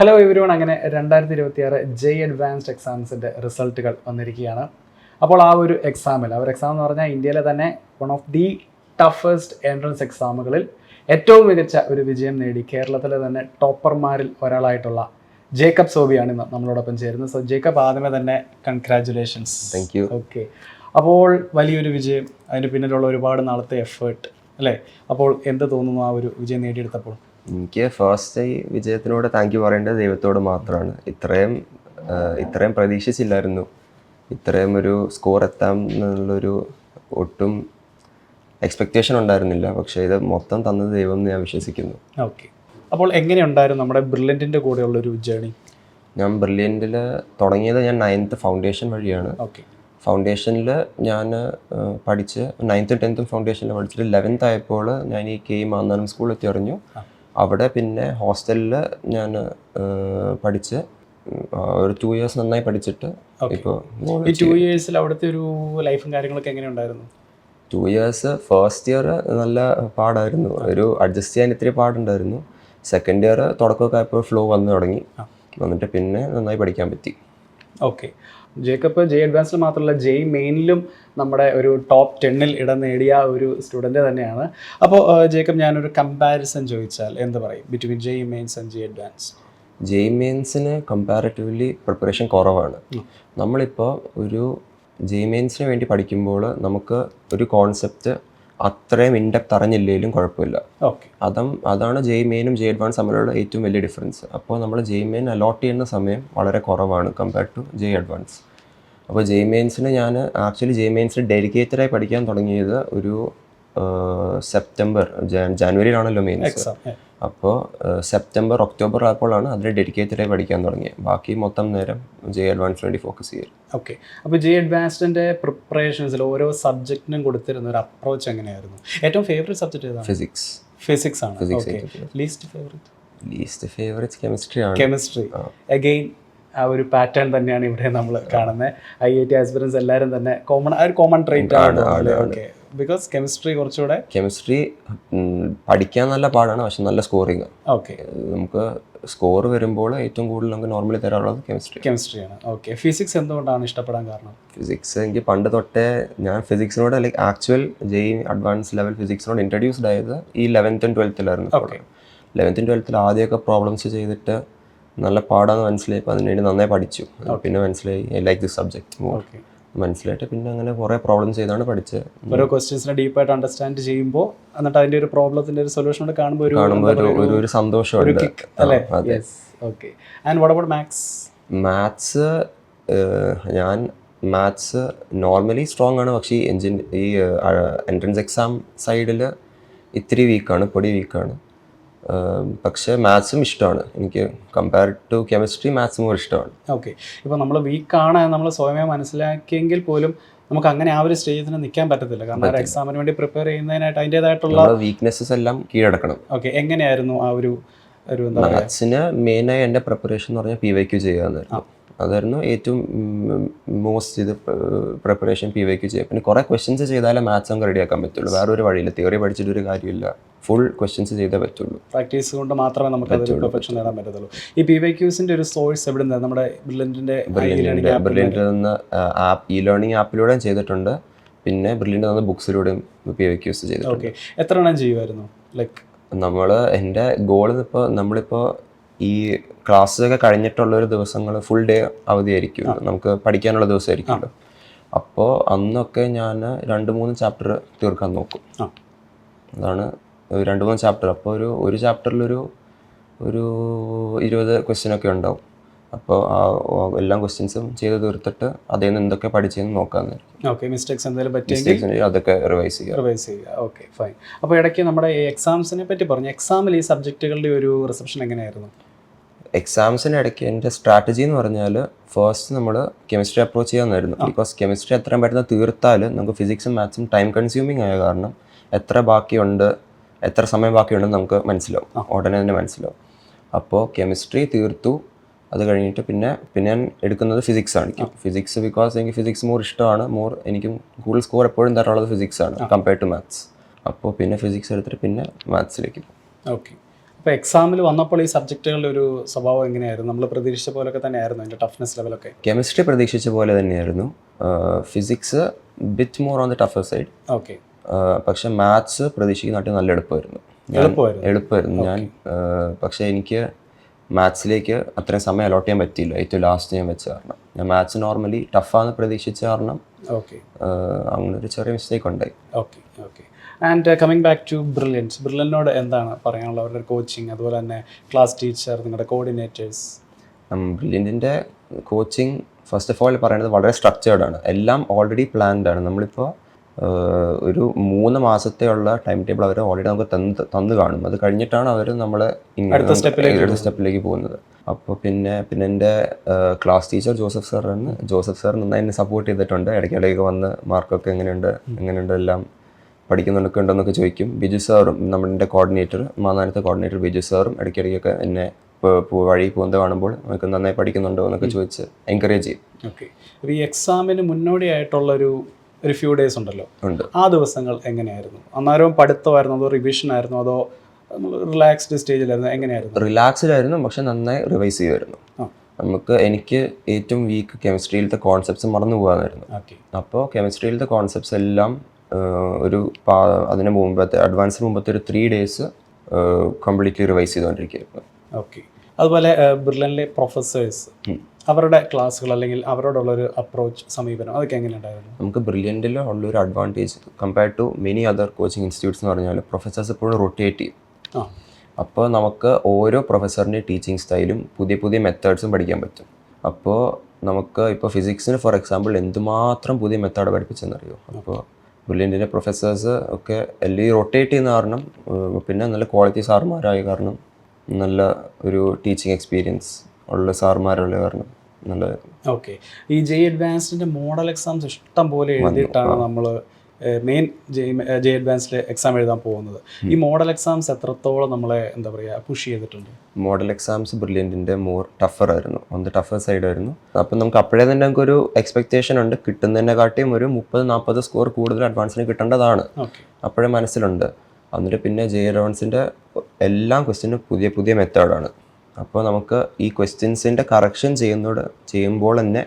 Hello everyone, അങ്ങനെ 2026 ജെയ് advanced എക്സാംസിൻ്റെ റിസൾട്ടുകൾ വന്നിരിക്കുകയാണ്. അപ്പോൾ ആ ഒരു എക്സാമിൽ എക്സാം എന്ന് പറഞ്ഞാൽ ഇന്ത്യയിലെ തന്നെ one of the toughest entrance എക്സാമുകളിൽ ഏറ്റവും മികച്ച ഒരു വിജയം നേടി കേരളത്തിലെ തന്നെ ടോപ്പർമാരിൽ ഒരാളായിട്ടുള്ള ജേക്കബ് സോബിയാണ് ഇന്ന് നമ്മളോടൊപ്പം ചേരുന്നത്. സോ ജേക്കബ്, ആദ്യമേ തന്നെ കൺഗ്രാറ്റുലേഷൻസ്. Thank you. ഓക്കെ, അപ്പോൾ വലിയൊരു വിജയം, അതിന് പിന്നിലുള്ള ഒരുപാട് നാളത്തെ എഫേർട്ട് അല്ലേ? അപ്പോൾ എന്ത് തോന്നുന്നു ആ ഒരു വിജയം നേടിയെടുത്തപ്പോൾ? എനിക്ക് ഫസ്റ്റ് ഈ വിജയത്തിനോട് താങ്ക് യു പറയേണ്ടത് ദൈവത്തോട് മാത്രമാണ്. ഇത്രയും പ്രതീക്ഷിച്ചില്ലായിരുന്നു ഇത്രയും ഒരു സ്കോർ എത്താം എന്നുള്ളൊരു ഒട്ടും എക്സ്പെക്റ്റേഷൻ ഉണ്ടായിരുന്നില്ല. പക്ഷേ ഇത് മൊത്തം തന്നത് ദൈവം എന്ന് ഞാൻ വിശ്വസിക്കുന്നു. ഓക്കെ, അപ്പോൾ എങ്ങനെയുണ്ടായിരുന്നു നമ്മുടെ ബ്രില്യൻറ്റിൻ്റെ കൂടെയുള്ളൊരു ജേണി? ഞാൻ ബ്രില്യൻറ്റിൽ തുടങ്ങിയത് ഞാൻ 9th ഫൗണ്ടേഷൻ വഴിയാണ്. ഓക്കെ, ഫൗണ്ടേഷനിൽ ഞാൻ പഠിച്ച് 9th 10th ഫൗണ്ടേഷനിൽ പഠിച്ചിട്ട് 11th ആയപ്പോൾ ഞാൻ ഈ കെ മാന്നാനം സ്കൂളിൽ എത്തിയറിഞ്ഞു. അവിടെ പിന്നെ ഹോസ്റ്റലിൽ ഞാൻ പഠിച്ച് ഒരു 2 years നന്നായി പഠിച്ചിട്ട് ഇപ്പോൾ ഈ 2 yearsൽ അവിടുത്തെ ഒരു ലൈഫും കാര്യങ്ങളൊക്കെ എങ്ങനെയുണ്ടായിരുന്നു? 2 years ഫസ്റ്റ് ഇയർ നല്ല പാടായിരുന്നു, ഒരു അഡ്ജസ്റ്റ് ചെയ്യാൻ ഇത്തിരി പാടുണ്ടായിരുന്നു. സെക്കൻഡ് ഇയർ തുടക്കമൊക്കെ ആയപ്പോൾ ഫ്ലോ വന്നു തുടങ്ങി, വന്നിട്ട് പിന്നെ നന്നായി പഠിക്കാൻ പറ്റി. ഓക്കെ, ജേക്കബ് ജെയ് അഡ്വാൻസിൽ മാത്രമല്ല ജെയ് മെയിനിലും നമ്മുടെ ഒരു ടോപ്പ് 10ൽ ഇടം നേടിയ ഒരു സ്റ്റുഡൻറ്റ് തന്നെയാണ്. അപ്പോൾ ജേക്കബ്, ഞാനൊരു കമ്പാരിസൺ ചോദിച്ചാൽ എന്ത് പറയും between JEE Mains and JEE advance? JEE മെയിൻസിന് കമ്പാരിറ്റീവ്ലി പ്രിപ്പറേഷൻ കുറവാണ്. നമ്മളിപ്പോൾ ഒരു ജെയ് മെയിൻസിന് വേണ്ടി പഠിക്കുമ്പോൾ നമുക്ക് ഒരു കോൺസെപ്റ്റ് അത്രയും ഇൻഡെപ്ത് അറിഞ്ഞില്ലെങ്കിലും കുഴപ്പമില്ല. ഓക്കെ, അതാണ് ജെയ് മെയിനും ജെയ് അഡ്വാൻസ് തമ്മിലുള്ള ഏറ്റവും വലിയ ഡിഫറൻസ്. അപ്പോൾ നമ്മൾ ജെയ് മെയിൻ അലോട്ട് ചെയ്യുന്ന സമയം വളരെ കുറവാണ് കമ്പയർഡ് ടു ജെയ് അഡ്വാൻസ്. അപ്പോൾ ജെയ് മെയിൻസിന് ഞാൻ ആക്ച്വലി ജെയ് മെയിൻസിന് ഡെഡിക്കേറ്റഡായി പഠിക്കാൻ തുടങ്ങിയത് ഒരു ജനുവരിയിലാണല്ലോ മെയിൻസ്. അപ്പോൾ സെപ്റ്റംബർ ഒക്ടോബർ ആയപ്പോഴാണ് അതിൽ ഡെഡിക്കേറ്റഡായി പഠിക്കാൻ തുടങ്ങിയത്. ബാക്കി മൊത്തം നേരം ജെയ് അഡ്വാൻസിന് വേണ്ടി ഫോക്കസ് ചെയ്യും. ഓക്കെ, അപ്പോൾ ജെയ് അഡ്വാൻസിൻ്റെ പ്രിപ്പറേഷൻസിൽ ഓരോ സബ്ജക്റ്റിനും കൊടുത്തിരുന്ന ഒരു അപ്രോച്ച് എങ്ങനെയായിരുന്നു? ഏറ്റവും ഫേവറേറ്റ് സബ്ജക്റ്റ് ഏതാണ്? ഫിസിക്സ് ആണ്. ലീസ്റ്റ് ഫേവറേറ്റ് കെമിസ്ട്രി ആണ്. കെമിസ്ട്രി അഗെയിൻ ആ ഒരു പാറ്റേൺ തന്നെയാണ് ഇവിടെ നമ്മൾ കാണുന്നത്. IIT ആസ്പിറൻസ് എല്ലാവരും തന്നെ കോമൺ ട്രെയിറ്റ് ആണ്. ഓക്കെ, ബിക്കോസ് കെമിസ്ട്രി കുറച്ചുകൂടെ പഠിക്കാൻ നല്ല പാടാണ്, പക്ഷെ നല്ല സ്കോറിങ്. ഓക്കെ, നമുക്ക് സ്കോർ വരുമ്പോൾ ഏറ്റവും കൂടുതൽ നമുക്ക് നോർമലി തരാനുള്ളത് കെമിസ്ട്രിയാണ്. ഓക്കെ, ഫിസിക്സ് എന്തുകൊണ്ടാണ് ഇഷ്ടപ്പെടാൻ കാരണം? ഫിസിക്സ് എനിക്ക് പണ്ട് തൊട്ടേ ഞാൻ ഫിസിക്സിനോട് like actual JEE advance level ഫിസിക്സിനോട് ഇൻട്രൊഡ്യൂസ്ഡ് ആയത് ഈ 11th and 12th 11th and 12th ആദ്യമൊക്കെ പ്രോബ്ലംസ് ചെയ്തിട്ട് നല്ല പാടാന്ന് മനസ്സിലായപ്പോൾ അതിനുവേണ്ടി നന്നായി പഠിച്ചു. പിന്നെ മനസ്സിലായി ഐ ലൈക്ക് ദിസ് സബ്ജക്ട് മനസ്സിലായിട്ട് പിന്നെ അങ്ങനെ കുറേ പ്രോബ്ലംസ് ചെയ്താണ് പഠിച്ചത്. ഓരോ ക്വസ്റ്റ്യൻസിനെ ഡീപ്പായിട്ട് അണ്ടർസ്റ്റാൻഡ് ചെയ്യുമ്പോൾ എന്നിട്ട് അതിൻ്റെ ഒരു പ്രോബ്ലത്തിൻ്റെ ഒരു സൊല്യൂഷൻ കാണുമ്പോൾ ഒരു സന്തോഷമുണ്ട്. Okay, and what about maths? Maths normally strong ആണ്, പക്ഷേ ഈ എൻട്രൻസ് എക്സാം സൈഡിൽ ഇത്തിരി വീക്കാണ്, പൊടി വീക്കാണ്. പക്ഷേ മാത്സും ഇഷ്ടമാണ് എനിക്ക്. കമ്പയർഡ് ടു കെമിസ്ട്രി മാത്സും കൂടെ ഇഷ്ടമാണ്. ഓക്കെ, ഇപ്പോൾ നമ്മൾ വീക്കാണ് നമ്മൾ സ്വയമേ മനസ്സിലാക്കിയെങ്കിൽ പോലും നമുക്ക് അങ്ങനെ ആ ഒരു സ്റ്റേജിന് നിൽക്കാൻ പറ്റത്തില്ല. കാരണം ഒരു എക്സാമിന് വേണ്ടി പ്രിപ്പയർ ചെയ്യുന്നതിനായിട്ട് അതിൻ്റേതായിട്ടുള്ള വീക്ക്നെസ്സസ് എല്ലാം കീഴടക്കണം. ഓക്കെ, എങ്ങനെയായിരുന്നു ആ ഒരു മാത്സിന് മെയിനായി എൻ്റെ പ്രിപ്പറേഷൻ എന്ന് പറഞ്ഞാൽ PYQ ചെയ്യാമെന്നായിരുന്നു. അതായിരുന്നു ഏറ്റവും മോസ്റ്റ് ഇത് പ്രിപ്പറേഷൻ PYQ ചെയ്യുക. പിന്നെ കുറേ ക്വസ്റ്റ്യൻസ് ചെയ്താലേ മാത്സ് നമുക്ക് റെഡിയാക്കാൻ പറ്റുള്ളൂ. വേറൊരു വഴിയില്ല, തിയറി പഠിച്ചിട്ട് ഒരു കാര്യമില്ല, ഫുൾ ക്വസ്റ്റ്യൻസ് ചെയ്തേ പറ്റുള്ളൂ. പ്രാക്ടീസ് കൊണ്ട് മാത്രമേ നമുക്ക് പെർഫെക്ഷൻ നേടാൻ പറ്റത്തുള്ളൂ. ഈ PYQസിൻ്റെ ഒരു സോഴ്സ് എവിടെ നിന്നാണ്? നമ്മുടെ ബ്രില്യൻറ്റിൻ്റെ നിന്ന് ആപ്പ് ഇ-ലേണിംഗ് ആപ്പിലൂടെയും ചെയ്തിട്ടുണ്ട്, പിന്നെ ബ്രില്യൻറ്റ് തന്ന ബുക്സിലൂടെയും PYQs ചെയ്തിട്ടുണ്ട്. ഓക്കെ, എത്ര എണ്ണം ചെയ്യുമായിരുന്നു? ലൈക്ക് എൻ്റെ ഗോൾ നമ്മളിപ്പോൾ ഈ ക്ലാസ്സൊക്കെ കഴിഞ്ഞിട്ടുള്ളൊരു ദിവസങ്ങൾ ഫുൾ ഡേ അവധിയായിരിക്കും, നമുക്ക് പഠിക്കാനുള്ള ദിവസമായിരിക്കുമല്ലോ. അപ്പോൾ അന്നൊക്കെ ഞാൻ 2-3 ചാപ്റ്റർ തീർക്കാൻ നോക്കും. അതാണ് 2-3 ചാപ്റ്റർ. അപ്പോൾ ഒരു ചാപ്റ്ററിലൊരു 20 ക്വസ്റ്റ്യനൊക്കെ ഉണ്ടാവും. അപ്പോൾ എല്ലാ ക്വസ്റ്റ്യൻസും ചെയ്ത് തീർത്തിട്ട് അതിൽ നിന്ന് എന്തൊക്കെ പഠിച്ചെന്ന് നോക്കാമെന്ന്. ഓക്കെ, മിസ്റ്റേക്സ് എന്തെങ്കിലും പറ്റിയെങ്കിൽ അതൊക്കെ റിവൈസ് ചെയ്യുക. Okay, fine. അപ്പോൾ ഇടയ്ക്ക് നമ്മുടെ ഈ എക്സാംസിനെ പറ്റി പറഞ്ഞു. എക്സാമിൽ ഈ സബ്ജക്റ്റുകളുടെ ഒരു റിസപ്ഷൻ എങ്ങനെയായിരുന്നു? എക്സാംസിന് ഇടയ്ക്ക് എൻ്റെ സ്ട്രാറ്റജി എന്ന് പറഞ്ഞാൽ ഫസ്റ്റ് നമ്മൾ കെമിസ്ട്രി അപ്രോച്ച് ചെയ്യാമെന്നായിരുന്നു. ബിക്കോസ് കെമിസ്ട്രി എത്രയും പെട്ടെന്ന് തീർത്താൽ നമുക്ക് ഫിസിക്സും മാത്സും ടൈം കൺസ്യൂമിങ് ആയ കാരണം എത്ര സമയം ബാക്കിയുണ്ടെന്ന് നമുക്ക് മനസ്സിലാവും, ഉടനെ തന്നെ മനസ്സിലാവും. അപ്പോൾ കെമിസ്ട്രി തീർത്തു. അത് കഴിഞ്ഞിട്ട് പിന്നെ ഞാൻ എടുക്കുന്നത് ഫിസിക്സ് ആയിരിക്കും. ഫിസിക്സ് ബിക്കോസ് എനിക്ക് ഫിസിക്സ് ഇഷ്ടമാണ്. എനിക്കും കൂടുതൽ സ്കോർ എപ്പോഴും തരാനുള്ളത് ഫിസിക്സ് ആണ് കമ്പയർഡ് ടു മാത്സ്. അപ്പോൾ പിന്നെ ഫിസിക്സ് എടുത്തിട്ട് പിന്നെ മാത്സിലേക്ക് പോകും. ഓക്കെ, അപ്പോൾ എക്സാമിൽ വന്നപ്പോൾ ഈ സബ്ജക്റ്റുകളുടെ ഒരു സ്വഭാവം എങ്ങനെയായിരുന്നു? നമ്മൾ പ്രതീക്ഷിച്ച പോലൊക്കെ തന്നെയായിരുന്നു അതിൻ്റെ ടഫ്നെസ് ലെവലൊക്കെ? കെമിസ്ട്രി പ്രതീക്ഷിച്ച പോലെ തന്നെയായിരുന്നു. Physics bit more on the tougher side. Okay. പക്ഷെ മാത്സ് പ്രതീക്ഷിക്കുന്നതായിട്ട് നല്ല എളുപ്പമായിരുന്നു. ഞാൻ പക്ഷേ എനിക്ക് മാത്സിലേക്ക് അത്രയും സമയം അലോട്ട് ചെയ്യാൻ പറ്റിയില്ല, ഏറ്റവും ലാസ്റ്റ് ഞാൻ വെച്ച കാരണം. ഞാൻ മാത്സ് നോർമലി ടഫാന്ന് പ്രതീക്ഷിച്ച കാരണം അങ്ങനെ ഒരു ചെറിയ മിസ്റ്റേക്ക് ഉണ്ടായി. Okay okay. And coming back to ബ്രില്യൻറ്റിനോട് എന്താണ് പറയാനുള്ളത്? അവരുടെ കോച്ചിങ്, അതുപോലെ തന്നെ ക്ലാസ് ടീച്ചർ, നിങ്ങളുടെ കോർഡിനേറ്റേഴ്സ്? ബ്രില്യൻറ്റിൻ്റെ കോച്ചിങ് ഫസ്റ്റ് ഓഫ് ഓൾ പറയുന്നത് വളരെ സ്ട്രക്ചേർഡ് ആണ്. എല്ലാം ഓൾറെഡി പ്ലാൻഡ് ആണ്. നമ്മളിപ്പോൾ ഒരു 3 മാസത്തെ ഉള്ള ടൈം ടേബിൾ അവർ ഓൾറെഡി നമുക്ക് തന്നു കാണും. അത് കഴിഞ്ഞിട്ടാണ് അവർ നമ്മളെ അടുത്ത സ്റ്റെപ്പിലേക്ക് പോകുന്നത്. അപ്പോൾ പിന്നെ എൻ്റെ ക്ലാസ് ടീച്ചർ ജോസഫ് സാർ നന്നായി എന്നെ സപ്പോർട്ട് ചെയ്തിട്ടുണ്ട്. ഇടയ്ക്കിടയ്ക്ക് വന്ന് മാർക്കൊക്കെ എങ്ങനെയുണ്ട് എല്ലാം പഠിക്കുന്നുണ്ടൊക്കെ ഉണ്ടെന്നൊക്കെ ചോദിക്കും. ബിജു സാറും നമ്മുടെ കോർഡിനേറ്റർ, മാന്നാനത്തെ കോർഡിനേറ്റർ ബിജു സാറും ഇടയ്ക്കിടയ്ക്കൊക്കെ എന്നെ വഴി പോകുന്നത് കാണുമ്പോൾ നമുക്ക് നന്നായി പഠിക്കുന്നുണ്ടോ എന്നൊക്കെ ചോദിച്ച് എൻകറേജ് ചെയ്യും. ഓക്കെ. ഈ എക്സാമിന് മുന്നോടിയായിട്ടുള്ളൊരു ഫ്യൂ ഡേയ്സ് ഉണ്ടല്ലോ, ആ ദിവസങ്ങൾ എങ്ങനെയായിരുന്നു? അന്നേരവും പഠിത്തമായിരുന്നു, അതോ റിവിഷൻ ആയിരുന്നു, അതോ റിലാക്സ്ഡ് സ്റ്റേജിലായിരുന്നു? എങ്ങനെയായിരുന്നു? റിലാക്സ്ഡ് ആയിരുന്നു, പക്ഷെ നന്നായി റിവൈസ് ചെയ്യുമായിരുന്നു. എനിക്ക് ഏറ്റവും വീക്ക് കെമിസ്ട്രിയിലത്തെ കോൺസെപ്റ്റ്സ് മറന്നു പോകാനായിരുന്നു. അപ്പോൾ കെമിസ്ട്രിയിലത്തെ കോൺസെപ്റ്റ്സ് എല്ലാം അതിന് മുമ്പത്തെ അഡ്വാൻസിന് മുമ്പത്തെ ഒരു 3 days കംപ്ലീറ്റ്ലി റിവൈസ് ചെയ്തുകൊണ്ടിരിക്കുകയായിരുന്നു. ഓക്കെ. അതുപോലെ ബ്രില്യൻറ്റിലെ പ്രൊഫസേഴ്സ്, അവരുടെ ക്ലാസ്സുകൾ അല്ലെങ്കിൽ അവരോടുള്ളൊരു അപ്രോച്ച്, സമീപനം, അതൊക്കെ എങ്ങനെയുണ്ടായിരുന്നു? നമുക്ക് ബ്രില്യൻറ്റിൽ ഉള്ളൊരു advantage compared to many other coaching institutes എന്ന് പറഞ്ഞാൽ പ്രൊഫസേഴ്സ് എപ്പോഴും റൊട്ടേറ്റ് ചെയ്യും. അപ്പോൾ നമുക്ക് ഓരോ പ്രൊഫസറിൻ്റെ ടീച്ചിങ് സ്റ്റൈലും പുതിയ മെത്തേഡ്സും പഠിക്കാൻ പറ്റും. അപ്പോൾ നമുക്ക് ഇപ്പോൾ ഫിസിക്സിന് ഫോർ എക്സാമ്പിൾ എന്തുമാത്രം പുതിയ മെത്തേഡ് പഠിപ്പിച്ചെന്നറിയോ? അപ്പോൾ ബ്രില്യൻറ്റിൻ്റെ പ്രൊഫസേഴ്സ് ഒക്കെ എല്ലാം റൊട്ടേറ്റ് ചെയ്യുന്ന കാരണം, പിന്നെ നല്ല ക്വാളിറ്റി സാറുമാരായ കാരണം, നല്ല ഒരു ടീച്ചിങ് എക്സ്പീരിയൻസ് ഉള്ള സാറുമാരുള്ള കാരണം നല്ലതായിരുന്നു. ഓക്കെ. ഈ JEE അഡ്വാൻസ്ഡിൻ്റെ മോഡൽ എക്സാംസ് ഇഷ്ടം പോലെ എഴുതിയിട്ടാണ് നമ്മൾ മെയിൻ JEE അഡ്വാൻസ്ഡിൽ എക്സാം എഴുതാൻ പോകുന്നത്. ഈ മോഡൽ എക്സാംസ് എത്രത്തോളം നമ്മളെ എന്താ പറയുക പുഷ് ചെയ്തിട്ടുണ്ട്? മോഡൽ എക്സാംസ് ബ്രില്യൻറ്റിൻ്റെ മോർ ടഫർ ആയിരുന്നു, ഓൺ ദ ടഫർ സൈഡ് ആയിരുന്നു. അപ്പം നമുക്ക് അപ്പോഴേ തന്നെ നമുക്കൊരു എക്സ്പെക്റ്റേഷൻ ഉണ്ട്, കിട്ടുന്നതിനെ കാട്ടിയും ഒരു 30-40 സ്കോർ കൂടുതൽ അഡ്വാൻസിന് കിട്ടേണ്ടതാണ്, അപ്പോഴേ മനസ്സിലുണ്ട്. എന്നിട്ട് പിന്നെ JEE അഡ്വാൻസിൻ്റെ എല്ലാ ക്വസ്റ്റ്യനും പുതിയ മെത്തേഡാണ്. അപ്പോൾ നമുക്ക് ഈ ക്വസ്റ്റ്യൻസിൻ്റെ കറക്ഷൻ ചെയ്യുമ്പോൾ തന്നെ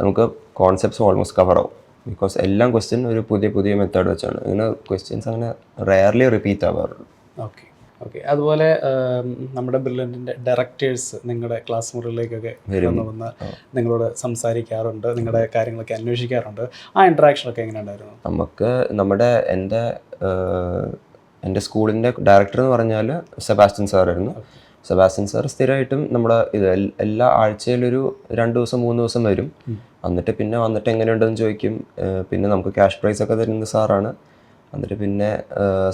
നമുക്ക് കോൺസെപ്റ്റ്സ് ഓൾമോസ്റ്റ് കവർ ആവും. ബിക്കോസ് എല്ലാം ക്വസ്റ്റ്യൻ ഒരു പുതിയ മെത്തേഡ് വെച്ചാണ്. ഇങ്ങനെ ക്വസ്റ്റ്യൻസ് അങ്ങനെ റെയർലി റിപ്പീറ്റ് ആവാറുള്ളൂ. ഓക്കെ. അതുപോലെ നമ്മുടെ ബ്രില്യൻറ്റിൻ്റെ ഡയറക്ടേഴ്സ് നിങ്ങളുടെ ക്ലാസ് മുറികളിലേക്കൊക്കെ വന്ന് നിങ്ങളോട് സംസാരിക്കാറുണ്ട്, നിങ്ങളുടെ കാര്യങ്ങളൊക്കെ അന്വേഷിക്കാറുണ്ട്. ആ ഇൻട്രാക്ഷനൊക്കെ എങ്ങനെയുണ്ടായിരുന്നു? നമുക്ക് എൻ്റെ സ്കൂളിൻ്റെ ഡയറക്ടർ എന്ന് പറഞ്ഞാൽ സെബാസ്റ്റ്യൻ സാറായിരുന്നു. സെബാസ്റ്റ്യൻ സാർ സ്ഥിരമായിട്ടും നമ്മുടെ എല്ലാ ആഴ്ചയിലൊരു 2 ദിവസം 3 ദിവസം വരും. എന്നിട്ട് വന്നിട്ട് എങ്ങനെയുണ്ടെന്ന് ചോദിക്കും. പിന്നെ നമുക്ക് ക്യാഷ് പ്രൈസ് ഒക്കെ തരുന്ന സാറാണ്. എന്നിട്ട് പിന്നെ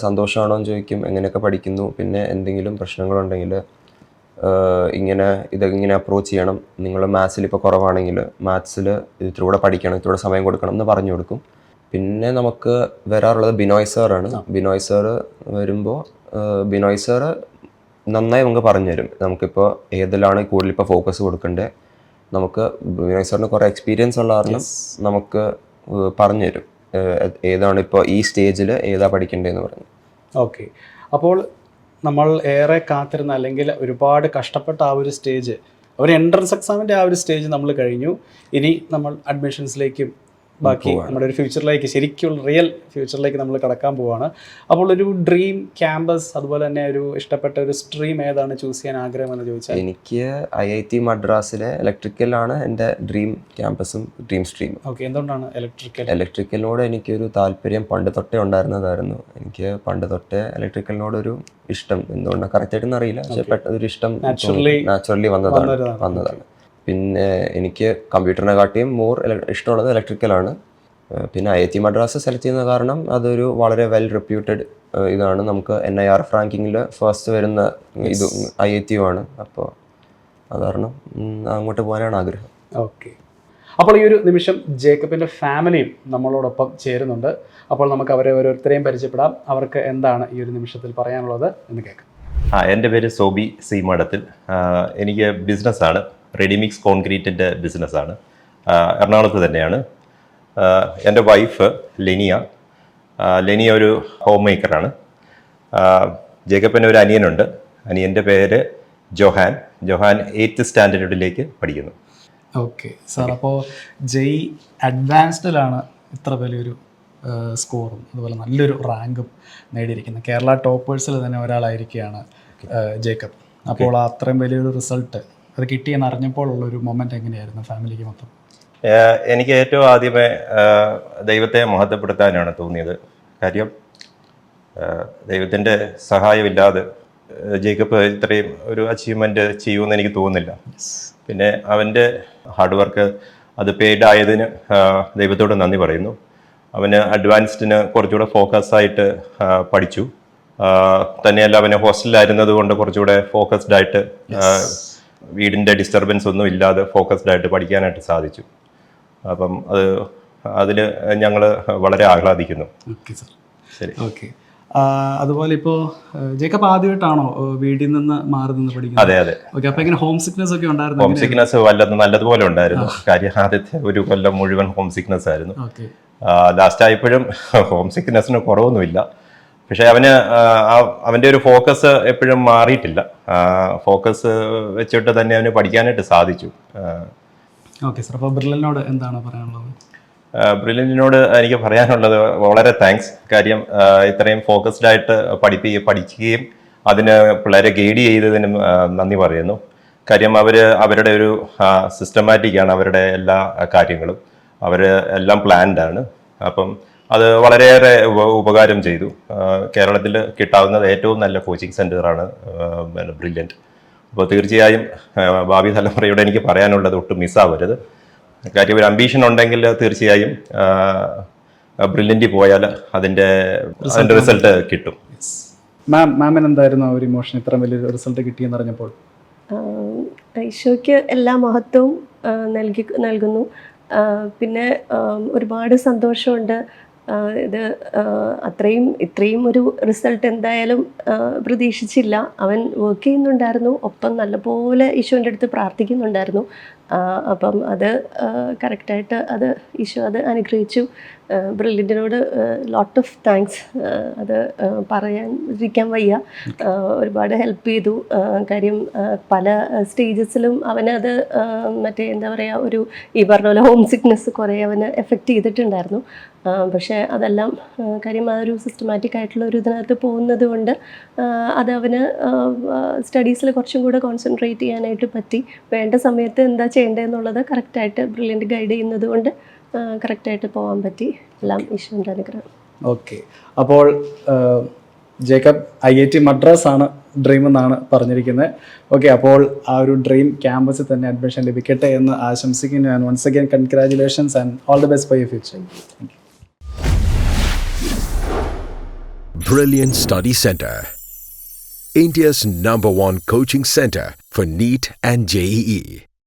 സന്തോഷമാണോ എന്ന് ചോദിക്കും, എങ്ങനെയൊക്കെ പഠിക്കുന്നു, പിന്നെ എന്തെങ്കിലും പ്രശ്നങ്ങളുണ്ടെങ്കിൽ ഇതെങ്ങനെ അപ്രോച്ച് ചെയ്യണം, നിങ്ങൾ മാത്സിൽ ഇപ്പോൾ കുറവാണെങ്കിൽ മാത്സിൽ ഇതിലൂടെ പഠിക്കണം, ഇതിലൂടെ സമയം കൊടുക്കണം എന്ന് പറഞ്ഞു കൊടുക്കും. പിന്നെ നമുക്ക് വരാറുള്ളത് ബിനോയ് സാറാണ്. ബിനോയ് സാറ് വരുമ്പോൾ ബിനോയ് സാറ് നന്നായി നമുക്ക് പറഞ്ഞു തരും. നമുക്കിപ്പോൾ ഏതിലാണ് കൂടുതൽ ഇപ്പോൾ ഫോക്കസ് കൊടുക്കേണ്ടത്, നമുക്ക് ബിനോയ് സാറിന് കുറേ എക്സ്പീരിയൻസ് ഉള്ള കാരണം നമുക്ക് പറഞ്ഞു തരും ഏതാണ് ഇപ്പോൾ ഈ സ്റ്റേജിൽ ഏതാ പഠിക്കേണ്ടതെന്ന് പറഞ്ഞു. ഓക്കെ. അപ്പോൾ നമ്മൾ ഏറെ കാത്തിരുന്ന അല്ലെങ്കിൽ ഒരുപാട് കഷ്ടപ്പെട്ട ആ ഒരു സ്റ്റേജ്, ഒരു എൻട്രൻസ് എക്സാമിൻ്റെ ആ ഒരു സ്റ്റേജ് നമ്മൾ കഴിഞ്ഞു. ഇനി നമ്മൾ അഡ്മിഷൻസിലേക്കും ബാക്കി നമ്മുടെ ഒരു ഫ്യൂച്ചറിലേക്ക്, ശരിക്കുള്ള റിയൽ ഫ്യൂച്ചറിലേക്ക് നമ്മൾ കടക്കാൻ പോവുകയാണ്. അപ്പോൾ ഒരു ഡ്രീം ക്യാമ്പസ്, അതുപോലെ തന്നെ ഒരു ഇഷ്ടപ്പെട്ട ഒരു സ്ട്രീം ഏതാണ് ചൂസ് ചെയ്യാൻ ആഗ്രഹം എന്ന് ചോദിച്ചാൽ? എനിക്ക് IIT മദ്രാസിലെ ഇലക്ട്രിക്കലാണ് എൻ്റെ ഡ്രീം ക്യാമ്പസും ഡ്രീം സ്ട്രീമും. ഓക്കെ. എന്തുകൊണ്ടാണ് ഇലക്ട്രിക്കലിനോട് എനിക്കൊരു താല്പര്യം പണ്ട് തൊട്ടേ ഉണ്ടായിരുന്നതായിരുന്നു. എനിക്ക് പണ്ട് തൊട്ടേ ഇലക്ട്രിക്കലിനോടൊരു ഇഷ്ടം, എന്തുകൊണ്ടാണ് കറക്റ്റായിട്ടൊന്നും അറിയില്ല, പക്ഷേ പെട്ടെന്നൊരു ഇഷ്ടം നാച്ചുറലി വന്നതാണ്. പിന്നെ എനിക്ക് കമ്പ്യൂട്ടറിനെക്കാട്ടിയും മോർ ഇഷ്ടമുള്ളത് ഇലക്ട്രിക്കലാണ്. പിന്നെ IIT മദ്രാസ് സെലക്ട് ചെയ്യുന്ന കാരണം അതൊരു വളരെ വെൽ റെപ്യൂട്ടഡ് ഇതാണ്. നമുക്ക് NIRF റാങ്കിങ്ങിൽ ഫസ്റ്റ് വരുന്ന ഇത് IIT ആണ്. അപ്പോൾ അത് കാരണം അങ്ങോട്ട് പോകാനാണ് ആഗ്രഹം. ഓക്കെ. അപ്പോൾ ഈ ഒരു നിമിഷം ജേക്കബിൻ്റെ ഫാമിലിയും നമ്മളോടൊപ്പം ചേരുന്നുണ്ട്. അപ്പോൾ നമുക്ക് അവരെ ഓരോരുത്തരെയും പരിചയപ്പെടാം. അവർക്ക് എന്താണ് ഈ ഒരു നിമിഷത്തിൽ പറയാനുള്ളത് എന്ന് കേൾക്കാം. എൻ്റെ പേര് സോബി സി മഠത്തിൽ. എനിക്ക് ബിസിനസ്സാണ്, റെഡിമിക്സ് കോൺക്രീറ്റിൻ്റെ ബിസിനസ്സാണ്. എറണാകുളത്ത് തന്നെയാണ്. എൻ്റെ വൈഫ് ലെനിയ ഒരു ഹോം മേക്കറാണ്. ജേക്കബിന് ഒരു അനിയനുണ്ട്, അനിയൻ്റെ പേര് ജോഹാൻ. ജോഹാൻ 8th സ്റ്റാൻഡേർഡിലേക്ക് പഠിക്കുന്നു. ഓക്കെ സാർ, അപ്പോൾ ജെയ് അഡ്വാൻസ്ഡിലാണ് ഇത്ര വലിയൊരു സ്കോറും അതുപോലെ നല്ലൊരു റാങ്കും നേടിയിരിക്കുന്നത്. കേരള ടോപ്പേഴ്സിൽ തന്നെ ഒരാളായിരിക്കുകയാണ് ജേക്കബ്. അപ്പോൾ അത്രയും വലിയൊരു റിസൾട്ട് അത് കിട്ടിയെന്ന് അറിഞ്ഞപ്പോൾ ഉള്ളൊരു മൊമെൻ്റ് എങ്ങനെയായിരുന്നു ഫാമിലിക്ക് മൊത്തം? എനിക്ക് ഏറ്റവും ആദ്യമേ ദൈവത്തെ മഹത്വപ്പെടുത്താനാണ് തോന്നിയത്. കാര്യം ദൈവത്തിൻ്റെ സഹായമില്ലാതെ ജേക്കബ് ഇത്രയും ഒരു അച്ചീവ്മെൻറ്റ് ചെയ്യുമെന്ന് എനിക്ക് തോന്നുന്നില്ല. പിന്നെ അവൻ്റെ ഹാർഡ് വർക്ക് അത് പെയ്ഡ് ആയതിന് ദൈവത്തോട് നന്ദി പറയുന്നു. അവന് അഡ്വാൻസ്ഡിന് കുറച്ചുകൂടെ ഫോക്കസായിട്ട് പഠിച്ചു. തന്നെയല്ല, അവന് ഹോസ്റ്റലിലായിരുന്നത് കൊണ്ട് കുറച്ചുകൂടെ ഫോക്കസ്ഡ് ആയിട്ട് വീടിൻ്റെ ഡിസ്റ്റർബൻസ് ഒന്നും ഇല്ലാതെ ഫോക്കസ്ഡ് ആയിട്ട് പഠിക്കാനായിട്ട് സാധിച്ചു. അപ്പം അതിൽ ഞങ്ങൾ വളരെ ആഹ്ലാദിക്കുന്നു. ഓക്കെ സാർ, ശരി. ഓക്കെ. അതുപോലെ ഇപ്പോൾ ജേക്കബ് ആദ്യമായിട്ടാണോ വീട്ടിൽ നിന്ന് മാറി നിന്ന് പഠിക്കുന്നത്? അതെ അതെ. ഓക്കെ, അപ്പോൾ ഇങ്ങനെ ഹോം സിക്നസ് ഒക്കെ ഉണ്ടായിരുന്നു? ഹോം സിക്നസ് നല്ലതുപോലെ ഉണ്ടായിരുന്നു. കാര്യം ആദ്യത്തെ ഒരു കൊല്ലം മുഴുവൻ ഹോം സിക്നസ് ആയിരുന്നു. ഓക്കെ. ലാസ്റ്റ് ആയപ്പോഴും ഹോം സിക്നസ്സിന് കുറവൊന്നുമില്ല. പക്ഷെ അവൻ്റെ ഒരു ഫോക്കസ് എപ്പോഴും മാറിയിട്ടില്ല. ഫോക്കസ് വെച്ചിട്ട് തന്നെ അവന് പഠിക്കാനായിട്ട് സാധിച്ചു. ഓക്കെ സാർ, അപ്പോൾ ബ്രില്ലിനോട് എന്താണ് പറയാനുള്ളത്? ബ്രില്ലിനോട് എനിക്ക് പറയാനുള്ളത് വളരെ താങ്ക്സ്. കാര്യം ഇത്രയും ഫോക്കസ്ഡ് ആയിട്ട് പഠിക്കുകയും അതിന് പിള്ളേരെ ഗൈഡ് ചെയ്തതിനും നന്ദി പറയുന്നു. കാര്യം അവരുടെ ഒരു സിസ്റ്റമാറ്റിക്കാണ് അവരുടെ എല്ലാ കാര്യങ്ങളും. അവർ എല്ലാം പ്ലാൻഡ് ആണ്. അപ്പം അത് വളരെയേറെ ഉപകാരം ചെയ്തു. കേരളത്തിൽ കിട്ടാവുന്നത് ഏറ്റവും നല്ല കോച്ചിങ് സെൻ്ററാണ് ബ്രില്യൻറ്റ്. അപ്പോൾ തീർച്ചയായും ഭാവി തലമുറയോട് എനിക്ക് പറയാനുള്ളത് ഒട്ടും മിസ്സാവരുത്. കാര്യം ഒരു അംബീഷൻ ഉണ്ടെങ്കിൽ തീർച്ചയായും ബ്രില്യൻറ്റിൽ പോയാൽ അതിൻ്റെ റിസൾട്ട് കിട്ടും. മാമിന് എന്തായിരുന്നു ഒരു ഇമോഷൻ ഇത്ര വലിയൊരു റിസൾട്ട് കിട്ടിയെന്ന് അറിഞ്ഞപ്പോൾ? ഈശോയ്ക്ക് എല്ലാ മഹത്വവും നൽകുന്നു. പിന്നെ ഒരുപാട് സന്തോഷമുണ്ട്. ഇത് ഇത്രയും ഒരു റിസൾട്ട് എന്തായാലും പ്രതീക്ഷിച്ചില്ല. അവൻ വർക്ക് ചെയ്യുന്നുണ്ടായിരുന്നു, ഒപ്പം നല്ലപോലെ ഈശോൻ്റെ അടുത്ത് പ്രാർത്ഥിക്കുന്നുണ്ടായിരുന്നു. അപ്പം അത് കറക്റ്റായിട്ട് ഈശോ അത് അനുഗ്രഹിച്ചു. ബ്രില്യൻറ്റിനോട് ലോട്ട് ഓഫ് താങ്ക്സ്. അത് പറയാതിരിക്കാൻ വയ്യ. ഒരുപാട് ഹെൽപ്പ് ചെയ്തു. കാര്യം പല സ്റ്റേജസിലും അവനത് എന്താ പറയുക, ഈ പറഞ്ഞ പോലെ ഹോം സിക്നസ് കുറേ അവന് എഫക്റ്റ് ചെയ്തിട്ടുണ്ടായിരുന്നു. പക്ഷേ അതെല്ലാം കാര്യം അതൊരു സിസ്റ്റമാറ്റിക് ആയിട്ടുള്ള ഒരു ഇതിനകത്ത് പോകുന്നത് കൊണ്ട് അത് അവന് സ്റ്റഡീസിൽ കുറച്ചും കൂടെ കോൺസെൻട്രേറ്റ് ചെയ്യാനായിട്ട് പറ്റി. വേണ്ട സമയത്ത് എന്താ ചെയ്യേണ്ടതെന്നുള്ളത് കറക്റ്റായിട്ട് ബ്രില്യൻറ്റ് ഗൈഡ് ചെയ്യുന്നത് കൊണ്ട് കറക്റ്റായിട്ട് പോകാൻ പറ്റി. എല്ലാം ഈശ്വരൻ്റെ അനുഗ്രഹം. ഓക്കെ, അപ്പോൾ ജേക്കബ് IIT മദ്രാസ് ആണ് ഡ്രീം എന്നാണ് പറഞ്ഞിരിക്കുന്നത്. ഓക്കെ, അപ്പോൾ ആ ഒരു ഡ്രീം ക്യാമ്പസിൽ തന്നെ അഡ്മിഷൻ ലഭിക്കട്ടെ എന്ന് ആശംസിക്കുന്നു. And once again congratulations and all the best for your future. Brilliant Study Center, India's #1 coaching center for NEET and JEE.